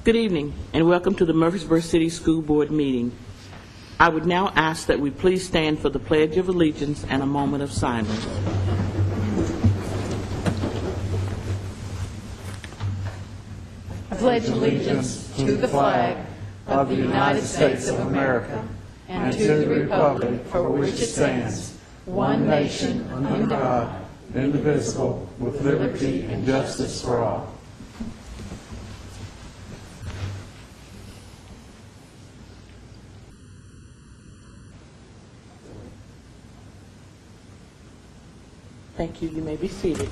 Good evening, and welcome to the Murfreesboro City School Board meeting. I would now ask that we please stand for the Pledge of Allegiance and a moment of silence. I pledge allegiance to the flag of the United States of America and to the republic for which it stands, one nation, under God, indivisible, with liberty and justice for all. Thank you. You may be seated.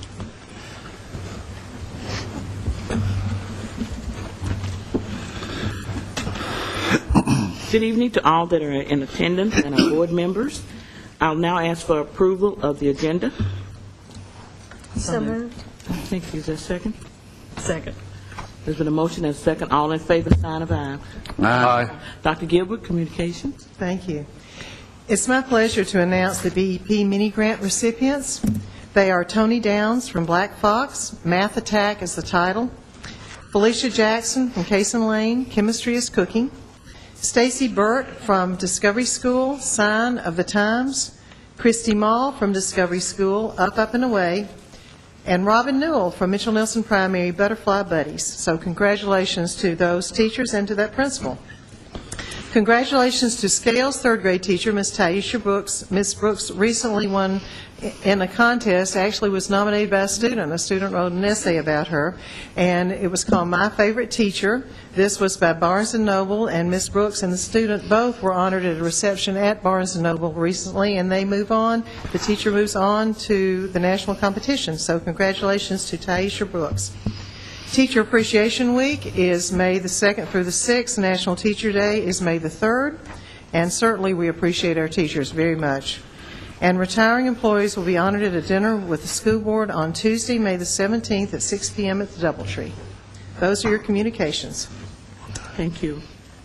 Good evening to all that are in attendance and our board members. I'll now ask for approval of the agenda. So moved. Thank you. Is there a second? Second. There's been a motion and a second. All in favor, sign of aye. Aye. Dr. Gilbert, Communications. Thank you. It's my pleasure to announce the BEP mini grant recipients. They are Tony Downs from Black Fox, Math Attack is the title. Felicia Jackson from Cason Lane, Chemistry is Cooking. Stacy Burt from Discovery School, Sign of the Times. Christy Mall from Discovery School, Up, Up, and Away. And Robin Newell from Mitchell Nelson Primary, Butterfly Buddies. So congratulations to those teachers and to that principal. Congratulations to Scales third grade teacher, Ms. Taisha Brooks. Ms. Brooks recently won in a contest, actually was nominated by a student. A student wrote an essay about her, and it was called My Favorite Teacher. This was by Barnes & Noble, and Ms. Brooks and the student both were honored at a reception at Barnes & Noble recently, and they move on. The teacher moves on to the national competition, so congratulations to Taisha Brooks. Teacher Appreciation Week is May the 2nd through the 6th. National Teacher Day is May the 3rd. And certainly we appreciate our teachers very much. And retiring employees will be honored at a dinner with the school board on Tuesday, May the 17th at 6 p.m. at the Doubletree. Those are your communications. Thank you.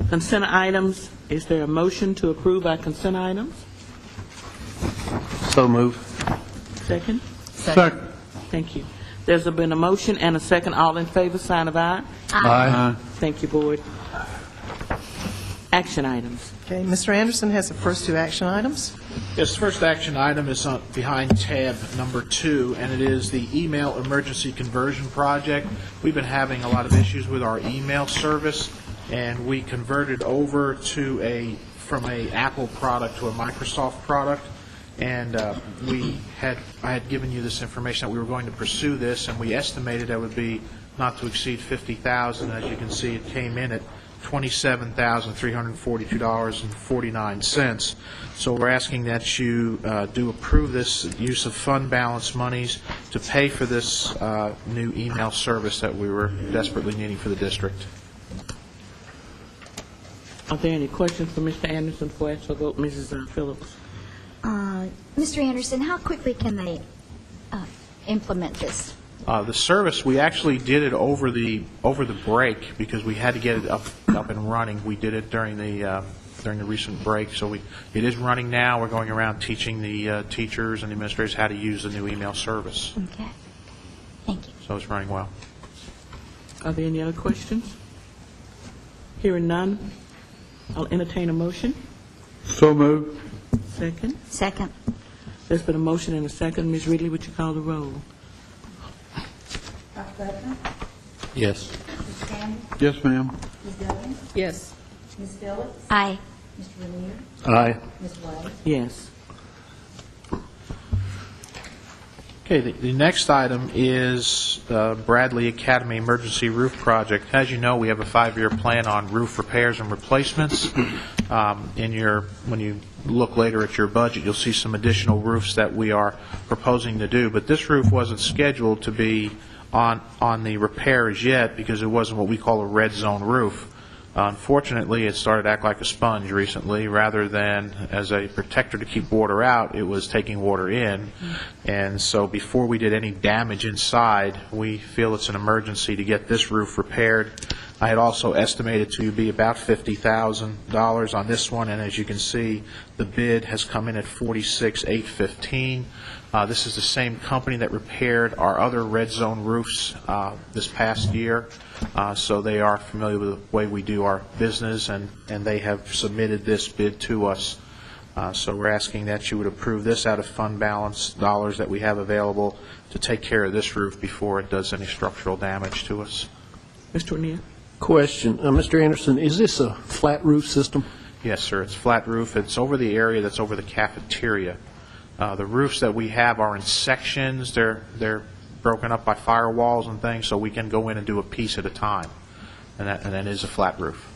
Consent items. Is there a motion to approve our consent items? So moved. Second? Second. Thank you. There's been a motion and a second. All in favor, sign of aye. Aye. Thank you, Board. Action items. Okay, Mr. Anderson has the first two action items. Yes, the first action item is behind tab number 2, and it is the email emergency conversion project. We've been having a lot of issues with our email service, and we converted over to from a Apple product to a Microsoft product. And I had given you this information that we were going to pursue this, and we estimated that would be not to exceed $50,000. As you can see, it came in at $27,342.49. So we're asking that you do approve this use of fund balance monies to pay for this new email service that we were desperately needing for the district. Are there any questions for Mr. Anderson before I ask for a vote? Mrs. Phillips. Mr. Anderson, how quickly can they implement this? The service, we actually did it over the break because we had to get it up and running. We did it during the recent break, so it is running now. We're going around teaching the teachers and the administrators how to use the new email service. Okay. Thank you. So it's running well. Are there any other questions? Hearing none, I'll entertain a motion. So moved. Second. Second. There's been a motion and a second. Ms. Ridley, would you call the roll? Dr. Butler? Yes. Mr. Campbell? Yes, ma'am. Ms. Duggan? Yes. Ms. Phillips? Aye. Mr. Lanier? Aye. Ms. White? Yes. Okay, the next item is Bradley Academy Emergency Roof Project. As you know, we have a 5-year plan on roof repairs and replacements. When you look later at your budget, you'll see some additional roofs that we are proposing to do. But this roof wasn't scheduled to be on the repairs yet because it wasn't what we call a red zone roof. Unfortunately, it started to act like a sponge recently. Rather than as a protector to keep water out, it was taking water in. And so before we did any damage inside, we feel it's an emergency to get this roof repaired. I had also estimated to be about $50,000 on this one, and as you can see, the bid has come in at $46,815. This is the same company that repaired our other red zone roofs this past year, so they are familiar with the way we do our business, and they have submitted this bid to us. So we're asking that you would approve this out of fund balance dollars that we have available to take care of this roof before it does any structural damage to us. Mr. O'Neill? Question. Mr. Anderson, is this a flat roof system? Yes, sir. It's flat roof. It's over the area that's over the cafeteria. The roofs that we have are in sections. They're broken up by firewalls and things, so we can go in and do a piece at a time. And that is a flat roof.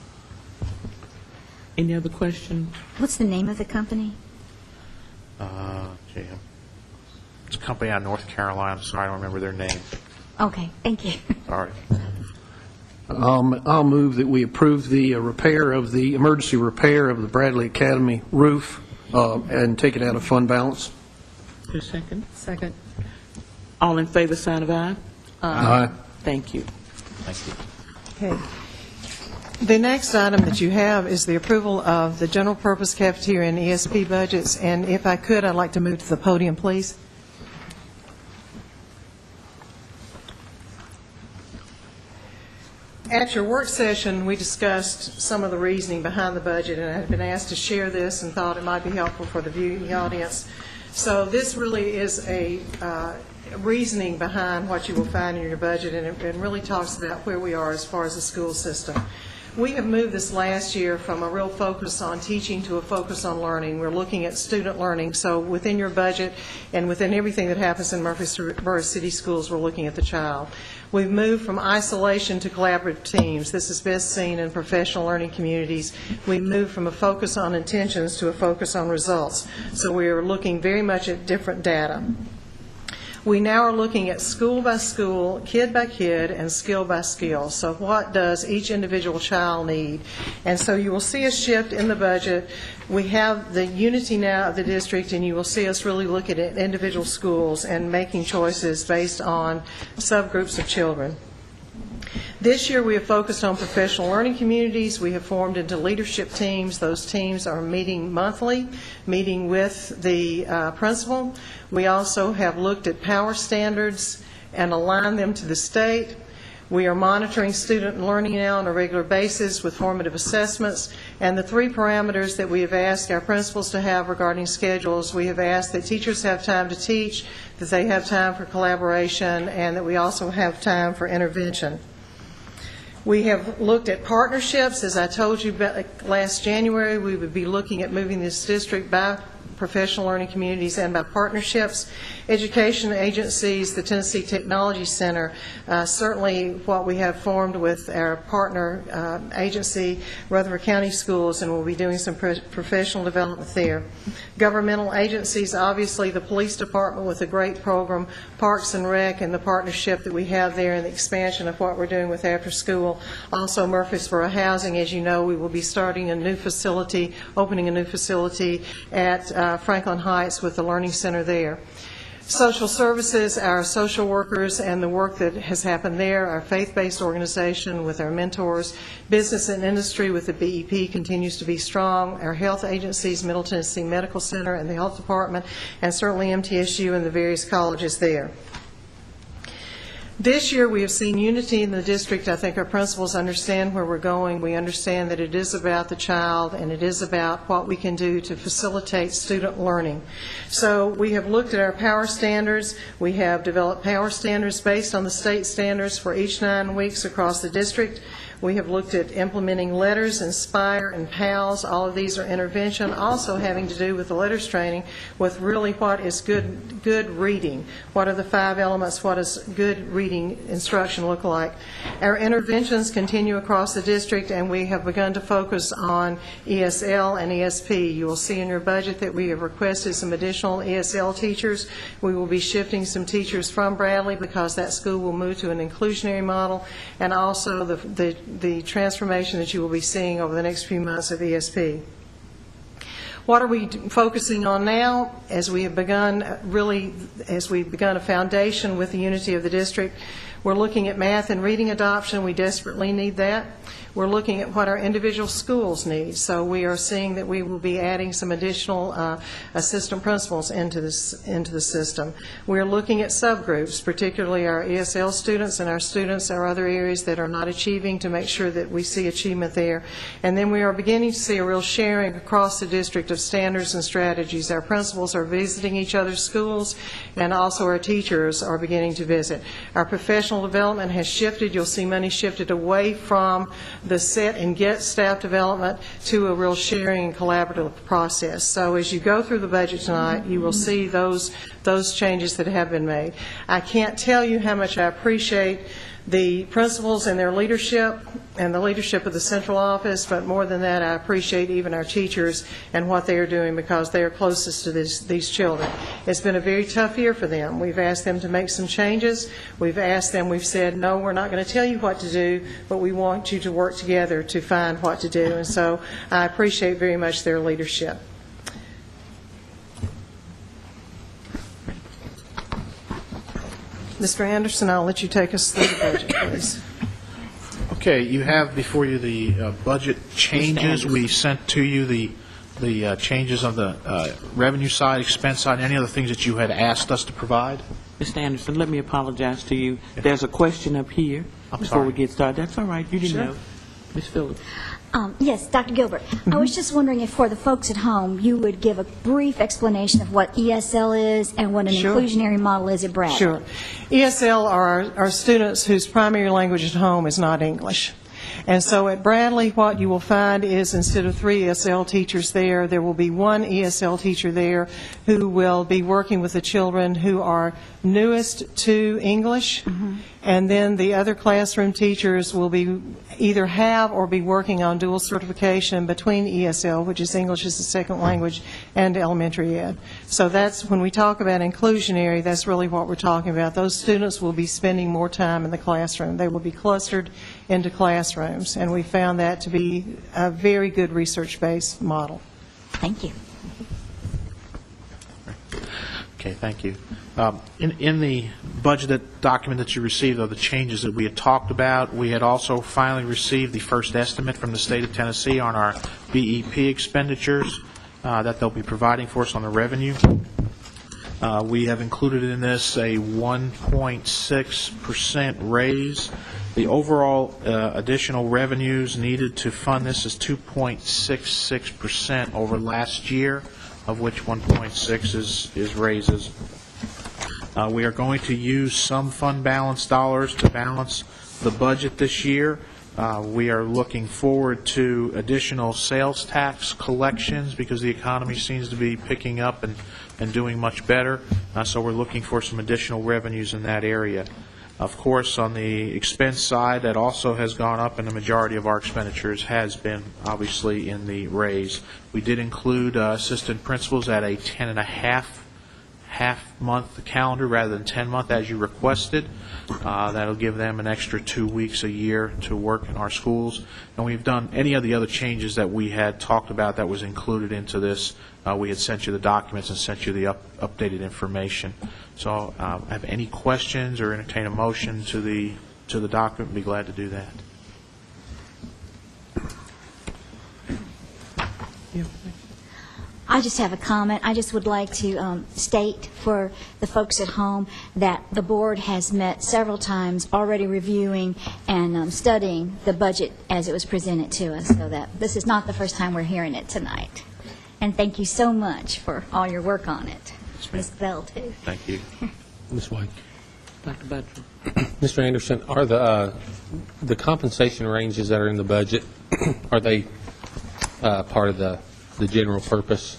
Any other questions? What's the name of the company? Gee, it's a company out of North Carolina. I'm sorry, I don't remember their name. Okay, thank you. Sorry. I'll move that we approve the emergency repair of the Bradley Academy roof and take it out of fund balance. For a second. Second. All in favor, sign of aye. Aye. Thank you. Thank you. Okay. The next item that you have is the approval of the general purpose cafeteria and ESP budgets, and if I could, I'd like to move to the podium, please. At your work session, we discussed some of the reasoning behind the budget, and I had been asked to share this and thought it might be helpful for the viewing audience. So this really is a reasoning behind what you will find in your budget, and it really talks about where we are as far as the school system. We have moved this last year from a real focus on teaching to a focus on learning. We're looking at student learning. So within your budget and within everything that happens in Murfreesboro City Schools, we're looking at the child. We've moved from isolation to collaborative teams. This is best seen in professional learning communities. We've moved from a focus on intentions to a focus on results. So we are looking very much at different data. We now are looking at school by school, kid by kid, and skill by skill. So what does each individual child need? And so you will see a shift in the budget. We have the unity now of the district, and you will see us really look at individual schools and making choices based on subgroups of children. This year we have focused on professional learning communities. We have formed into leadership teams. Those teams are meeting monthly, meeting with the principal. We also have looked at power standards and aligned them to the state. We are monitoring student learning now on a regular basis with formative assessments. And the three parameters that we have asked our principals to have regarding schedules, we have asked that teachers have time to teach, that they have time for collaboration, and that we also have time for intervention. We have looked at partnerships. As I told you last January, we would be looking at moving this district by professional learning communities and by partnerships. Education agencies, the Tennessee Technology Center, certainly what we have formed with our partner agency, Rutherford County Schools, and we'll be doing some professional development there. Governmental agencies, obviously the police department with a great program, Parks and Rec, and the partnership that we have there and the expansion of what we're doing with after school. Also Murfreesboro Housing, as you know, we will be starting a new facility, opening a new facility at Franklin Heights with the Learning Center there. Social services, our social workers and the work that has happened there, our faith-based organization with our mentors, business and industry with the BEP continues to be strong, our health agencies, Middle Tennessee Medical Center and the Health Department, and certainly MTSU and the various colleges there. This year we have seen unity in the district. I think our principals understand where we're going. We understand that it is about the child and it is about what we can do to facilitate student learning. So we have looked at our power standards. We have developed power standards based on the state standards for each 9 weeks across the district. We have looked at implementing letters, Inspire, and PALS. All of these are intervention, also having to do with the letters training, with really what is good reading. What are the 5 elements? What does good reading instruction look like? Our interventions continue across the district, and we have begun to focus on ESL and ESP. You will see in your budget that we have requested some additional ESL teachers. We will be shifting some teachers from Bradley because that school will move to an inclusionary model, and also the transformation that you will be seeing over the next few months of ESP. What are we focusing on now? As we have begun a foundation with the unity of the district, We're looking at math and reading adoption. We desperately need that. We're looking at what our individual schools need. So we are seeing that we will be adding some additional assistant principals into the system. We're looking at subgroups, particularly our ESL students and our students or other areas that are not achieving, to make sure that we see achievement there. And then we are beginning to see a real sharing across the district of standards and strategies. Our principals are visiting each other's schools, and also our teachers are beginning to visit. Our professional development has shifted. You'll see money shifted away from the set and get staff development to a real sharing and collaborative process. So as you go through the budget tonight, you will see those changes that have been made. I can't tell you how much I appreciate the principals and their leadership and the leadership of the central office, but more than that, I appreciate even our teachers and what they are doing, because they are closest to these children. It's been a very tough year for them. We've asked them to make some changes. We've said, no, we're not going to tell you what to do, but we want you to work together to find what to do. And so I appreciate very much their leadership. Mr. Anderson, I'll let you take us through the budget, please. Okay, you have before you the budget changes. We sent to you the changes on the revenue side, expense side, any other things that you had asked us to provide. Mr. Anderson, let me apologize to you. There's a question up here before we get started. That's all right. You didn't know. Ms. Phillips. Yes, Dr. Gilbert. I was just wondering if for the folks at home, you would give a brief explanation of what ESL is and what an inclusionary model is at Bradley. Sure. ESL are our students whose primary language at home is not English. And so at Bradley, what you will find is instead of 3 ESL teachers there will be 1 ESL teacher there who will be working with the children who are newest to English. And then the other classroom teachers will be either have or be working on dual certification between ESL, which is English as a second language, and elementary ed. So that's, when we talk about inclusionary, that's really what we're talking about. Those students will be spending more time in the classroom. They will be clustered into classrooms, and we found that to be a very good research-based model. Thank you. Okay, thank you. In the budget document that you received are the changes that we had talked about. We had also finally received the first estimate from the state of Tennessee on our BEP expenditures that they'll be providing for us on the revenue. We have included in this a 1.6% raise. The overall additional revenues needed to fund this is 2.66% over last year, of which 1.6 is raises. We are going to use some fund balance dollars to balance the budget this year. We are looking forward to additional sales tax collections because the economy seems to be picking up and doing much better. So we're looking for some additional revenues in that area. Of course, on the expense side, that also has gone up, and the majority of our expenditures has been obviously in the raise. We did include assistant principals at a 10.5-month calendar rather than 10-month as you requested. That'll give them an extra 2 weeks a year to work in our schools. And we've done any of the other changes that we had talked about that was included into this. We had sent you the documents and sent you the updated information. So have any questions or entertain a motion to the document? Be glad to do that. I just have a comment. I just would like to state for the folks at home that the board has met several times already reviewing and studying the budget as it was presented to us, so that this is not the first time we're hearing it tonight. And thank you so much for all your work on it. Ms. Bell, too. Thank you. Ms. White. Dr. Butler. Mr. Anderson, are the compensation ranges that are in the budget, are they part of the general purpose,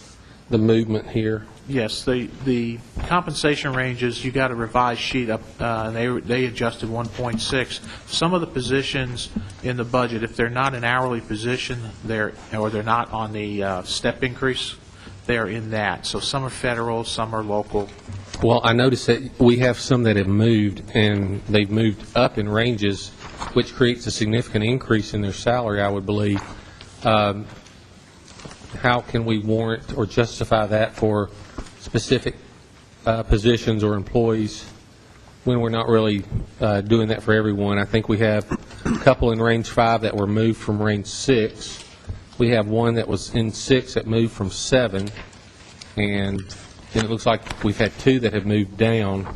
the movement here? Yes, the compensation ranges, you got a revised sheet up, and they adjusted 1.6. Some of the positions in the budget, if they're not an hourly position, they're not on the step increase, they're in that. So some are federal, some are local. Well, I noticed that we have some that have moved, and they've moved up in ranges, which creates a significant increase in their salary, I would believe. How can we warrant or justify that for specific positions or employees when we're not really doing that for everyone. I think we have a couple in range 5 that were moved from range 6. We have one that was in 6 that moved from 7, and then it looks like we've had 2 that have moved down.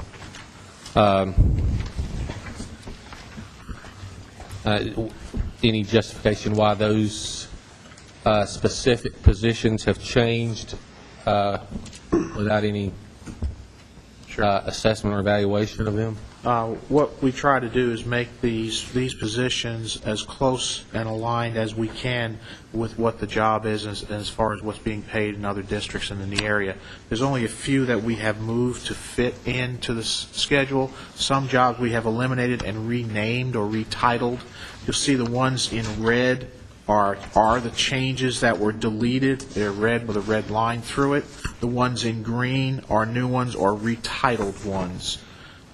Any justification why those specific positions have changed without any assessment or evaluation of them? What we try to do is make these positions as close and aligned as we can with what the job is as far as what's being paid in other districts in the area. There's only a few that we have moved to fit into the schedule. Some jobs we have eliminated and renamed or retitled. You'll see the ones in red are the changes that were deleted. They're red with a red line through it. The ones in green are new ones or retitled ones.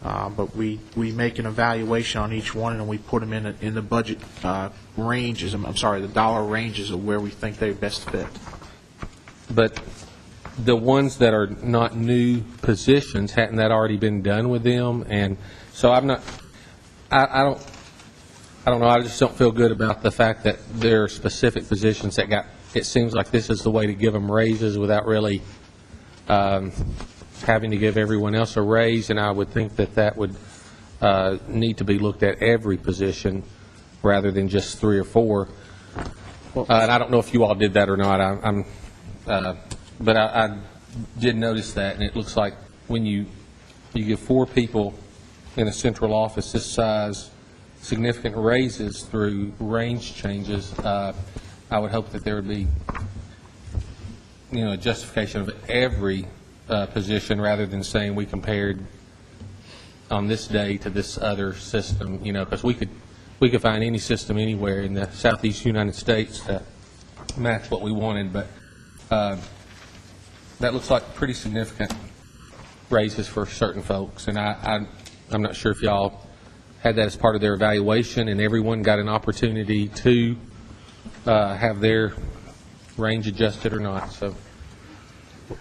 But we make an evaluation on each one, and we put them in the budget ranges, the dollar ranges of where we think they best fit. But the ones that are not new positions, hadn't that already been done with them? And so I'm not, I don't know, I just don't feel good about the fact that there are specific positions that it seems like this is the way to give them raises without really having to give everyone else a raise, and I would think that would need to be looked at every position rather than just 3 or 4. And I don't know if you all did that or not. But I did notice that, and it looks like when you give 4 people in a central office this size significant raises through range changes, I would hope that there would be, a justification of every position rather than saying we compared on this day to this other system, because we could find any system anywhere in the southeast United States to match what we wanted, but that looks like pretty significant raises for certain folks, and I'm not sure if y'all had that as part of their evaluation and everyone got an opportunity to have their range adjusted or not. So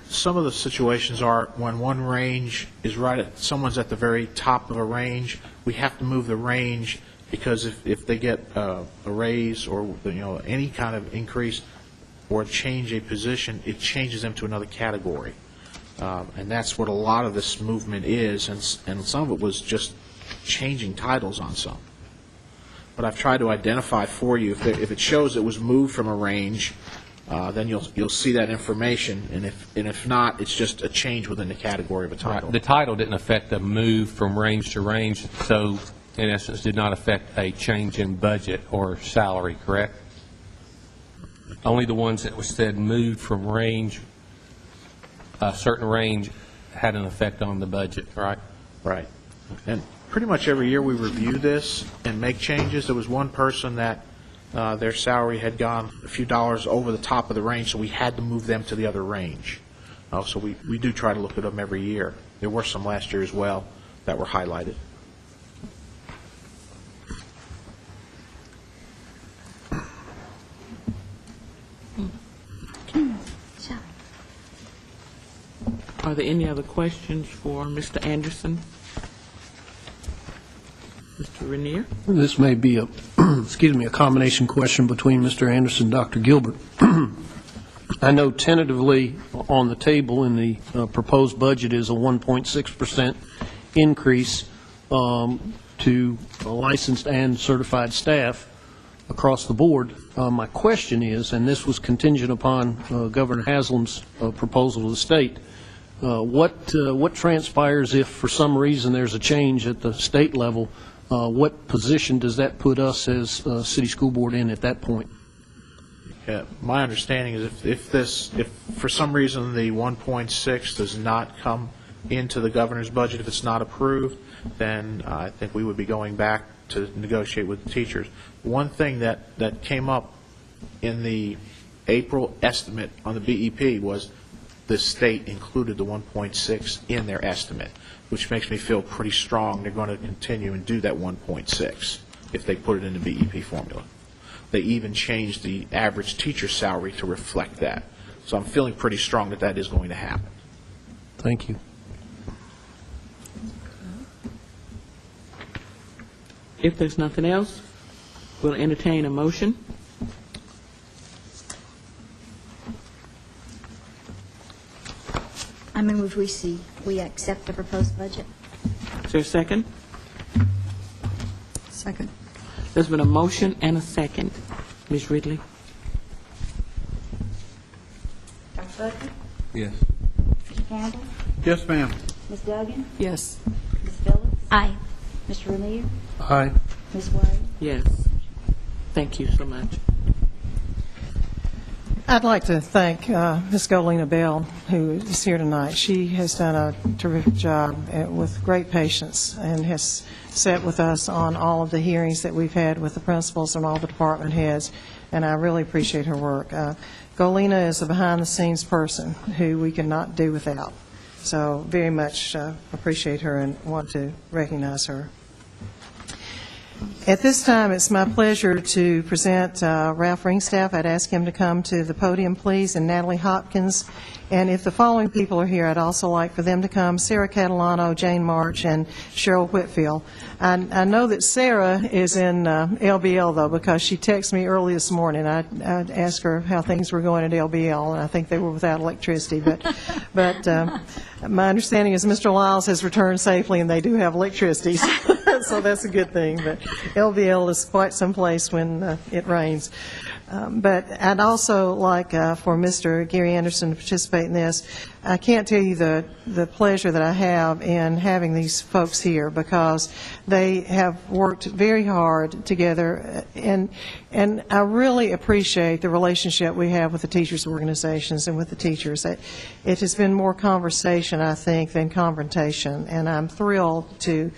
some of the situations are when one range is someone's at the very top of a range, we have to move the range because if they get a raise or any kind of increase or change a position, it changes them to another category. And that's what a lot of this movement is, and some of it was just changing titles on some. But I've tried to identify for you, if it shows it was moved from a range, then you'll see that information, and if not, it's just a change within the category of a title. Right. The title didn't affect the move from range to range, so in essence did not affect a change in budget or salary, correct? Only the ones that was said moved from range, a certain range, had an effect on the budget, right? Right. And pretty much every year we review this and make changes. There was one person that their salary had gone a few dollars over the top of the range, so we had to move them to the other range. So we do try to look at them every year. There were some last year as well that were highlighted. Are there any other questions for Mr. Anderson? Mr. Renier? This may be a combination question between Mr. Anderson and Dr. Gilbert. I know tentatively on the table in the proposed budget is a 1.6% increase to licensed and certified staff across the board. My question is, and this was contingent upon Governor Haslam's proposal to the state, what transpires if for some reason there's a change at the state level? What position does that put us as city school board in at that point? Yeah, my understanding is if for some reason the 1.6 does not come into the governor's budget, if it's not approved, then I think we would be going back to negotiate with the teachers. One thing that came up in the April estimate on the BEP was the state included the 1.6 in their estimate, which makes me feel pretty strong they're going to continue and do that 1.6 if they put it in the BEP formula. They even changed the average teacher salary to reflect that. So I'm feeling pretty strong that is going to happen. Thank you. If there's nothing else, we'll entertain a motion. I move we accept the proposed budget. Is there a second? Second. There's been a motion and a second. Ms. Ridley? Dr. Buckley? Yes. Mr. Campbell? Yes, ma'am. Ms. Duggan? Yes. Ms. Phillips? Aye. Mr. Renier? Aye. Ms. Wade? Yes. Thank you so much. I'd like to thank Ms. Golina Bell, who is here tonight. She has done a terrific job with great patience and has sat with us on all of the hearings that we've had with the principals and all the department heads, and I really appreciate her work. Golina is a behind-the-scenes person who we cannot do without, so very much appreciate her and want to recognize her. At this time, it's my pleasure to present Ralph Ringstaff. I'd ask him to come to the podium, please, and Natalie Hopkins. And if the following people are here, I'd also like for them to come: Sarah Catalano, Jane March, and Cheryl Whitfield. I know that Sarah is in LBL, though, because she texted me early this morning. I asked her how things were going at LBL, and I think they were without electricity. But my understanding is Mr. Lyles has returned safely, and they do have electricity, so that's a good thing. But LBL is quite someplace when it rains. But I'd also like for Mr. Gary Anderson to participate in this. I can't tell you the pleasure that I have in having these folks here, because they have worked very hard together, and I really appreciate the relationship we have with the teachers' organizations and with the teachers. It has been more conversation, I think, than confrontation, and I'm thrilled to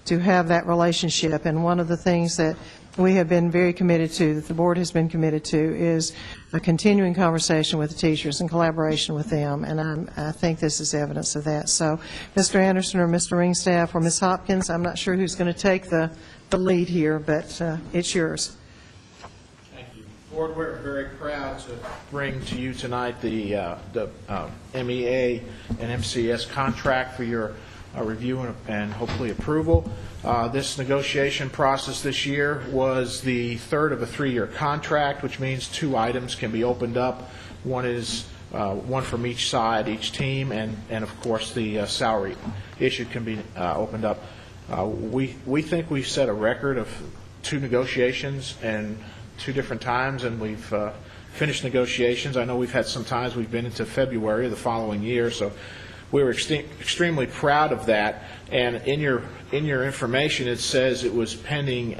have that relationship. And one of the things that we have been very committed to, that the board has been committed to, is a continuing conversation with the teachers and collaboration with them, and I think this is evidence of that. So, Mr. Anderson or Mr. Ringstaff or Ms. Hopkins, I'm not sure who's going to take the lead here, but it's yours. Thank you. Board, we're very proud to bring to you tonight the MEA and MCS contract for your review and hopefully approval. This negotiation process this year was the third of a 3-year contract, which means 2 items can be opened up. One is one from each side, each team, and of course the salary issue can be opened up. We think we've set a record of 2 negotiations and 2 different times, and we've finished negotiations. I know we've had some times we've been into February of the following year, so we were extremely proud of that. And in your information, it says it was pending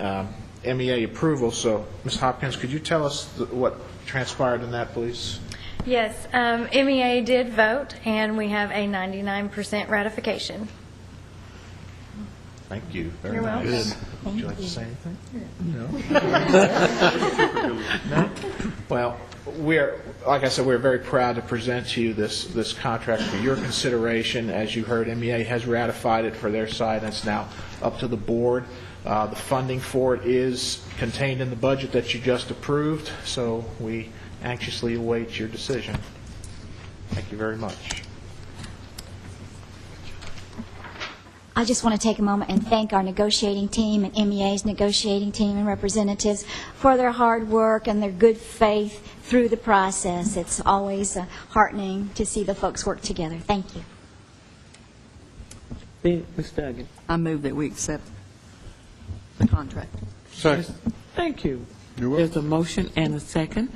MEA approval. So, Ms. Hopkins, could you tell us what transpired in that, please? Yes, MEA did vote, and we have a 99% ratification. Thank you. Very You're nice. welcome. Would you like to say anything? No? No? Well, like I said, we're very proud to present to you this contract for your consideration. As you heard, MEA has ratified it for their side, and it's now up to the board. The funding for it is contained in the budget that you just approved, so we anxiously await your decision. Thank you very much. I just want to take a moment and thank our negotiating team and MEA's negotiating team and representatives for their hard work and their good faith through the process. It's always heartening to see the folks work together. Thank you. Ms. Duggan? I move that we accept the contract. Second. Thank you. You're welcome. There's a motion and a second.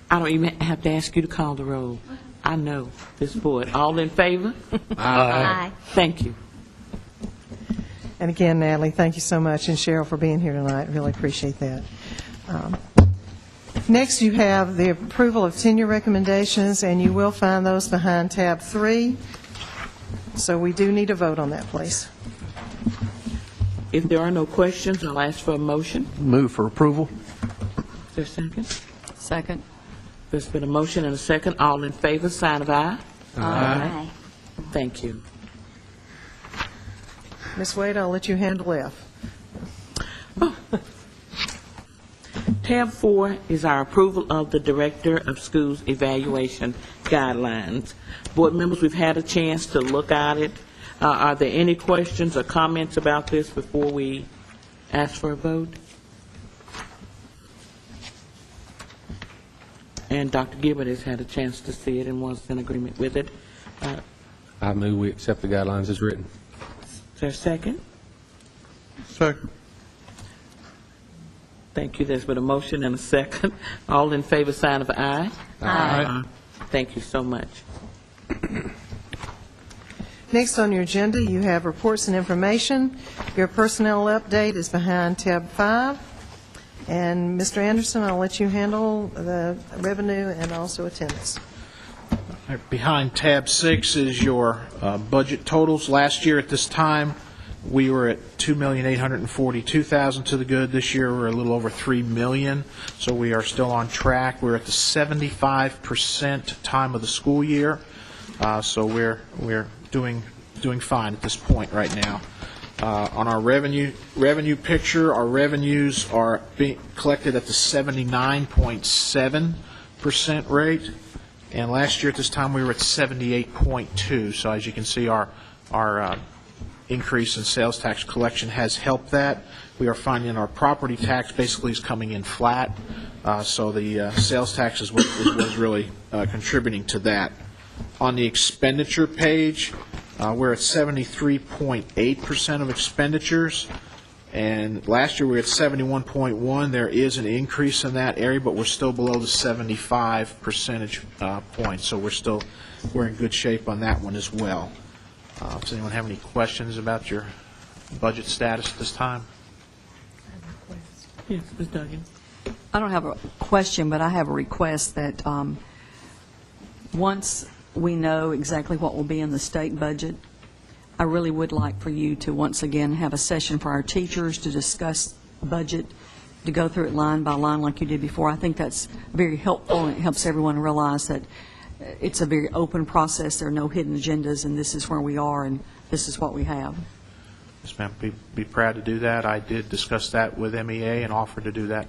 I don't even have to ask you to call the roll. I know this board. All in favor? Aye. Thank you. And again, Natalie, thank you so much, and Cheryl for being here tonight. Really appreciate that. Next, you have the approval of tenure recommendations, and you will find those behind tab 3. So we do need a vote on that, please. If there are no questions, I'll ask for a motion. Move for approval. Is there a second? Second. There's been a motion and a second. All in favor, sign of aye. Aye. Thank you. Ms. Wade, I'll let you handle F. Tab 4 is our approval of the Director of Schools Evaluation Guidelines. Board members, we've had a chance to look at it. Are there any questions or comments about this before we Ask for a vote. And Dr. Gilbert has had a chance to see it and was in agreement with it. I move we accept the guidelines as written. Is there a second? Second. Thank you. There's been a motion and a second. All in favor, sign of aye. Aye. Thank you so much. Next on your agenda, you have reports and information. Your personnel update is behind tab 5. And Mr. Anderson, I'll let you handle the revenue and also attendance. Behind tab 6 is your budget totals. Last year at this time, we were at $2,842,000 to the good. This year, we're a little over $3 million, so we are still on track. We're at the 75% time of the school year, so we're doing fine at this point right now. On our revenue picture, our revenues are being collected at the 79.7% rate, and last year at this time we were at 78.2. So as you can see, our increase in sales tax collection has helped that. We are finding our property tax basically is coming in flat, so the sales tax is what was really contributing to that. On the expenditure page, we're at 73.8% of expenditures, and last year we were at 71.1. There is an increase in that area, but we're still below the 75 percentage points, so we're in good shape on that one as well. Does anyone have any questions about your budget status at this time? Yes, Ms. Duggan. I don't have a question, but I have a request that once we know exactly what will be in the state budget, I really would like for you to once again have a session for our teachers to discuss budget, to go through it line by line like you did before. I think that's very helpful, and it helps everyone realize that it's a very open process. There are no hidden agendas, and this is where we are, and this is what we have. Yes, ma'am. Be proud to do that. I did discuss that with MEA and offered to do that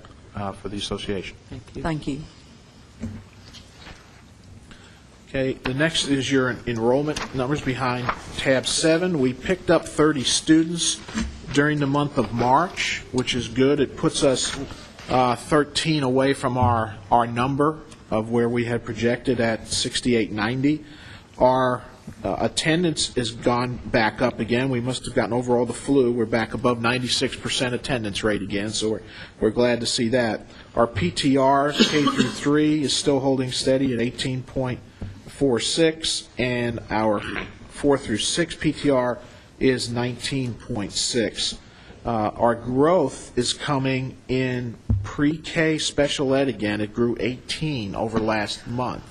for the association. Thank you. Thank you. Okay, the next is your enrollment numbers behind tab 7. We picked up 30 students during the month of March, which is good. It puts us 13 away from our number of where we had projected at 6890. Our attendance has gone back up again. We must have gotten over all the flu. We're back above 96% attendance rate again, so we're glad to see that. Our PTR, K through 3, is still holding steady at 18.46, and our 4 through 6 PTR is 19.6. Our growth is coming in pre-K special ed again. It grew 18 over last month.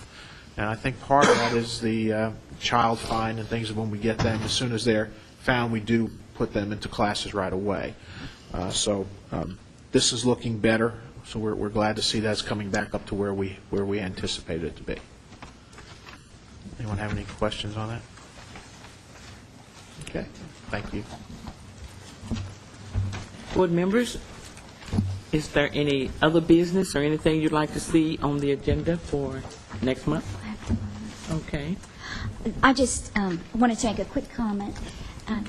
And I think part of that is the child find and things. When we get them, as soon as they're found, we do put them into classes right away. So this is looking better. So we're glad to see that's coming back up to where we anticipated it to be. Anyone have any questions on that? Okay, thank you. Board members, is there any other business or anything you'd like to see on the agenda for next month? Okay. I just wanted to make a quick comment,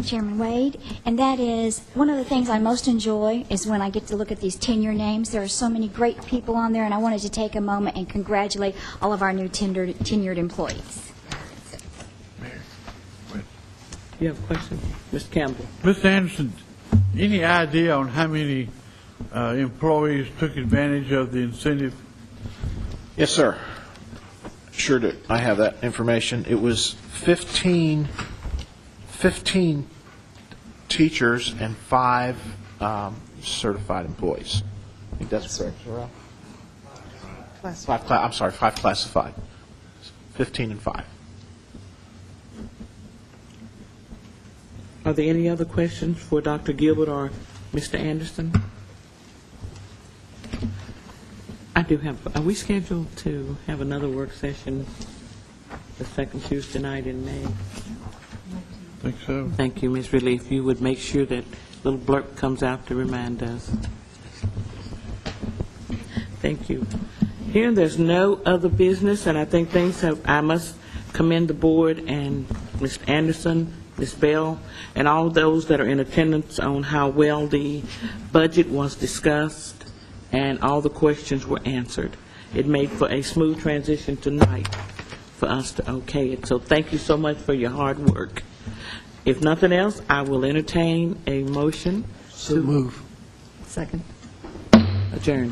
Chairman Wade, and that is one of the things I most enjoy is when I get to look at these tenure names. There are so many great people on there, and I wanted to take a moment and congratulate all of our new tenured employees. You have a question? Mr. Campbell. Mr. Anderson, any idea on how many employees took advantage of the incentive? Yes, sir. Sure do. I have that information. It was 15 teachers and 5 certified employees. I think that's correct. 5 classified. 15 and 5. Are there any other questions for Dr. Gilbert or Mr. Anderson? I do have, are we scheduled to have another work session the second Tuesday night in May? I think so. Thank you, Ms. Relief. You would make sure that little blurb comes out to remind us. Thank you. Here, there's no other business, and I think things have, I must commend the board and Mr. Anderson Ms. Bell, and all those that are in attendance on how well the budget was discussed and all the questions were answered. It made for a smooth transition tonight for us to okay it. So thank you so much for your hard work. If nothing else, I will entertain a motion So move. Second. adjourn.